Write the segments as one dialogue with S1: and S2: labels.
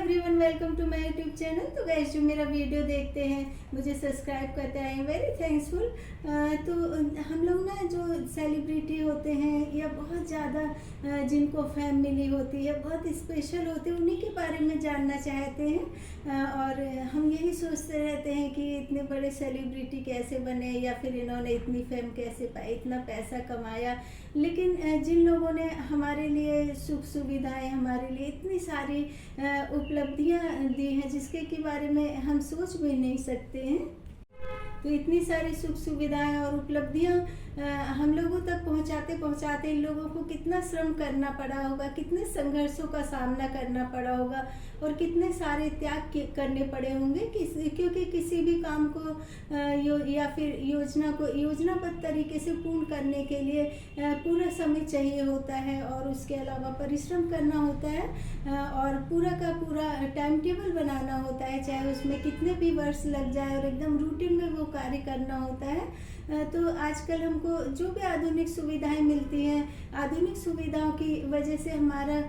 S1: Everyone, welcome to my YouTube channel. तो guys, जो मेरा वीडियो देखते हैं, मुझे सब्सक्राइब करते हैं, वेरी थैंक्सफुल। तो हम लोग ना जो सेलिब्रिटी होते हैं या बहुत ज़्यादा जिनको फेम मिली होती है, बहुत स्पेशल होते हैं, उन्हीं के बारे में जानना चाहते हैं। और हम यही सोचते रहते हैं कि इतने बड़े सेलिब्रिटी कैसे बने, या फिर इन्होंने इतनी फेम कैसे पाई, इतना पैसा कमाया। लेकिन जिन लोगों ने हमारे लिए सुख सुविधाएं, हमारे लिए इतनी सारी उपलब्धियां दी हैं जिसके के बारे में हम सोच भी नहीं सकते हैं। तो इतनी सारी सुख सुविधाएं और उपलब्धियां हम लोगों तक पहुंचाते पहुंचाते इन लोगों को कितना श्रम करना पड़ा होगा, कितने संघर्षों का सामना करना पड़ा होगा, और कितने सारे त्याग करने पड़े होंगे। क्योंकि किसी भी काम को या फिर योजना को योजनाबद्ध तरीके से पूर्ण करने के लिए पूरा समय चाहिए होता है, और उसके अलावा परिश्रम करना होता है, और पूरा का पूरा टाइम टेबल बनाना होता है, चाहे उसमें कितने भी वर्ष लग जाए, और एकदम रूटीन में वो कार्य करना होता है। तो आजकल हमको जो भी आधुनिक सुविधाएं मिलती हैं, आधुनिक सुविधाओं की वजह से हमारा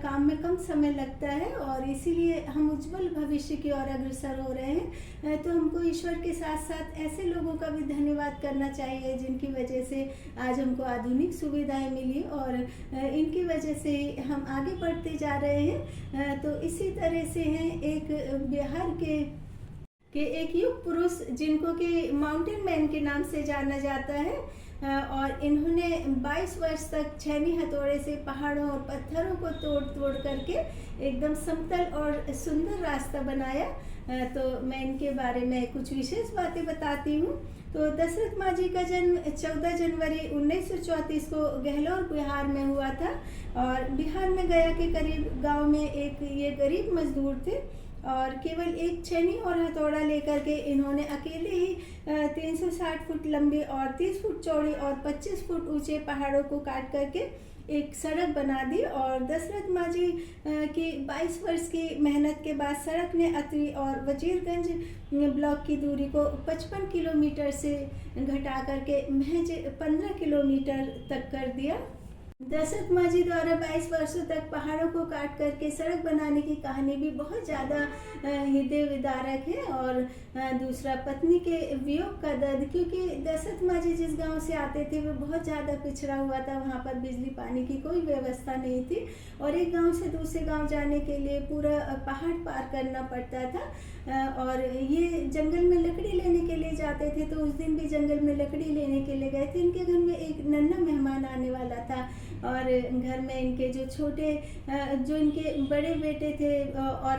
S1: काम में कम समय लगता है, और इसीलिए हम उज्जवल भविष्य की ओर अग्रसर हो रहे हैं। तो हमको ईश्वर के साथ साथ ऐसे लोगों का भी धन्यवाद करना चाहिए जिनकी वजह से आज हमको आधुनिक सुविधाएं मिली, और इनकी वजह से हम आगे बढ़ते जा रहे हैं। तो इसी तरह से हैं एक बिहार के एक युग पुरुष जिनको कि माउंटेन मैन के नाम से जाना जाता है, और इन्होंने 22 वर्ष तक छेनी हथौड़े से पहाड़ों और पत्थरों को तोड़ तोड़ करके एकदम समतल और सुंदर रास्ता बनाया। तो मैं इनके बारे में कुछ विशेष बातें बताती हूँ। तो दशरथ मांझी का जन्म 14 जनवरी 1934 को गहलोर बिहार में हुआ था, और बिहार में गया के करीब गांव में एक ये गरीब मजदूर थे, और केवल एक छेनी और हथौड़ा लेकर के इन्होंने अकेले ही 360 फुट लंबी और 30 फुट चौड़ी और 25 फुट ऊंचे पहाड़ों को काट करके एक सड़क बना दी। और दशरथ मांझी की 22 वर्ष की मेहनत के बाद सड़क ने अतरी और वजीरगंज ब्लॉक की दूरी को 55 किलोमीटर से घटा करके महज 15 किलोमीटर तक कर दिया। दशरथ मांझी द्वारा 22 वर्षों तक पहाड़ों को काट करके सड़क बनाने की कहानी भी बहुत ज़्यादा हृदय विदारक है। और दूसरा, पत्नी के वियोग का दर्द, क्योंकि दशरथ मांझी जिस गांव से आते थे वो बहुत ज़्यादा पिछड़ा हुआ था, वहाँ पर बिजली पानी की कोई व्यवस्था नहीं थी, और एक गांव से दूसरे गांव जाने के लिए पूरा पहाड़ पार करना पड़ता था। और ये जंगल में लकड़ी लेने के लिए जाते थे, तो उस दिन भी जंगल में लकड़ी लेने के लिए गए थे। इनके घर में एक नन्हा मेहमान आने वाला था, और घर में इनके जो छोटे जो इनके बड़े बेटे थे और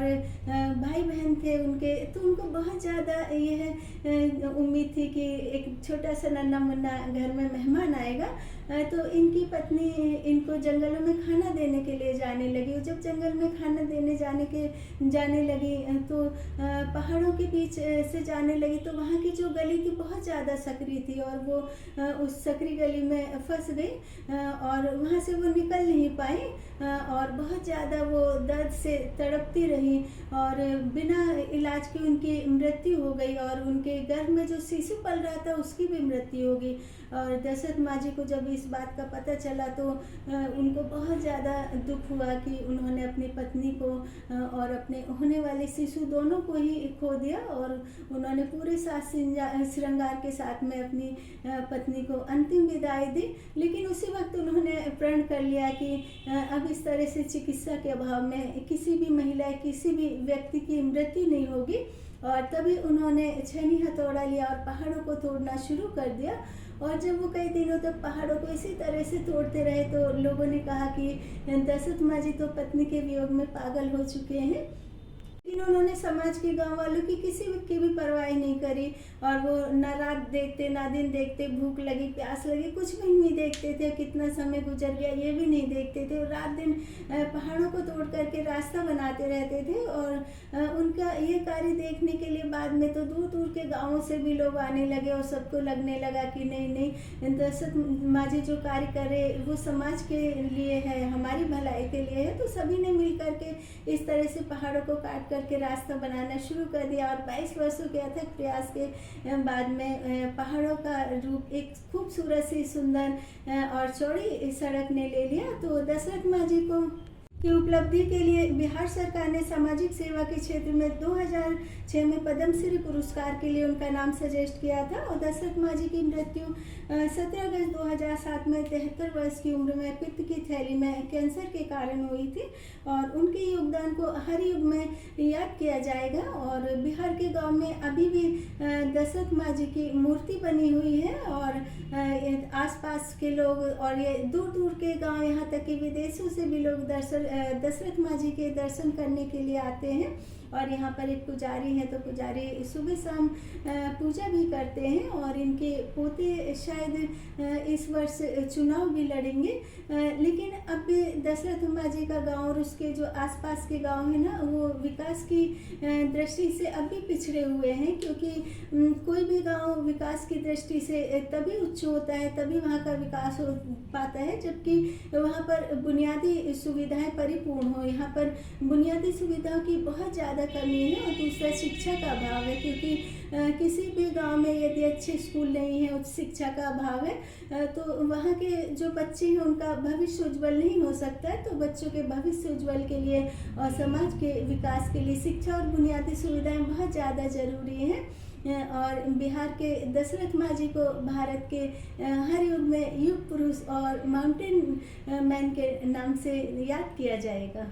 S1: भाई बहन थे उनके, तो उनको बहुत ज़्यादा यह उम्मीद थी कि एक छोटा सा नन्हा मुन्ना घर में मेहमान आएगा। तो इनकी पत्नी इनको जंगलों में खाना देने के लिए जाने लगी, और जब जंगल में खाना देने जाने लगी तो पहाड़ों के बीच से जाने लगी, तो वहाँ की जो गली थी बहुत ज़्यादा सकरी थी, और वो उस सकरी गली में फंस गई, और वहाँ से वो निकल नहीं पाई, और बहुत ज़्यादा वो दर्द से तड़पती रही, और बिना इलाज के उनकी मृत्यु हो गई, और उनके गर्भ में जो शिशु पल रहा था उसकी भी मृत्यु हो गई। और दशरथ मांझी को जब इस बात का पता चला तो उनको बहुत ज़्यादा दुख हुआ कि उन्होंने अपनी पत्नी को और अपने होने वाले शिशु दोनों को ही खो दिया, और उन्होंने पूरे साज श्रृंगार के साथ में अपनी पत्नी को अंतिम विदाई दी। लेकिन उसी वक्त उन्होंने प्रण कर लिया कि अब इस तरह से चिकित्सा के अभाव में किसी भी महिला, किसी भी व्यक्ति की मृत्यु नहीं होगी, और तभी उन्होंने छेनी हथौड़ा लिया और पहाड़ों को तोड़ना शुरू कर दिया। और जब वो कई दिनों तक पहाड़ों को इसी तरह से तोड़ते रहे, तो लोगों ने कहा कि दशरथ मांझी तो पत्नी के वियोग में पागल हो चुके हैं। लेकिन उन्होंने समाज के गांव वालों की किसी की भी परवाह नहीं करी, और वो ना रात देखते ना दिन देखते, भूख लगी प्यास लगी कुछ भी नहीं देखते थे, कितना समय गुजर गया ये भी नहीं देखते थे। रात दिन पहाड़ों को तोड़ करके रास्ता बनाते रहते थे, और उनका ये कार्य देखने के लिए बाद में तो दूर दूर के गाँवों से भी लोग आने लगे, और सबको लगने लगा कि नहीं, दशरथ मांझी जो कार्य करे वो समाज के लिए है, हमारी भलाई के लिए है। तो सभी ने मिल करके इस तरह से पहाड़ों को काट करके रास्ता बनाना शुरू कर दिया, और 22 वर्षों के अथक प्रयास के बाद में पहाड़ों का रूप एक खूबसूरत सी सुंदर और चौड़ी सड़क ने ले लिया। तो दशरथ मांझी को की उपलब्धि के लिए बिहार सरकार ने सामाजिक सेवा के क्षेत्र में 2006 में पद्मश्री पुरस्कार के लिए उनका नाम सजेस्ट किया था। और दशरथ मांझी की मृत्यु 17 अगस्त 2007 में 73 वर्ष की उम्र में पित्त की थैली में कैंसर के कारण हुई थी। और उनके योगदान को हर युग में याद किया जाएगा। और बिहार के गांव में अभी भी दशरथ मांझी की मूर्ति बनी हुई है। और आसपास के लोग और ये दूर दूर के गांव, यहाँ तक कि विदेशों से भी लोग दशरथ मांझी के दर्शन करने के लिए आते हैं। और यहाँ पर एक पुजारी है, तो पुजारी सुबह शाम पूजा भी करते हैं। और इनके पोते शायद इस वर्ष चुनाव भी लड़ेंगे। लेकिन अब भी दशरथ मांझी का गांव और उसके जो आसपास के गांव है ना, वो विकास की दृष्टि से अब भी पिछड़े हुए हैं। क्योंकि कोई भी गांव विकास की दृष्टि से तभी उच्च होता है, तभी वहाँ का विकास हो पाता है, जबकि वहाँ पर बुनियादी सुविधाएं परिपूर्ण हो। यहाँ पर बुनियादी सुविधाओं की बहुत ज़्यादा कमी है। और दूसरा शिक्षा का अभाव है, क्योंकि किसी भी गांव में यदि अच्छे स्कूल नहीं है, उच्च शिक्षा का अभाव है, तो वहाँ के जो बच्चे हैं उनका भविष्य उज्जवल नहीं हो सकता है। तो बच्चों के भविष्य उज्जवल के लिए और समाज के विकास के लिए शिक्षा और बुनियादी सुविधाएं बहुत ज़्यादा ज़रूरी हैं। और बिहार के दशरथ मांझी को भारत के हर युग में युग पुरुष और माउंटेन मैन के नाम से याद किया जाएगा।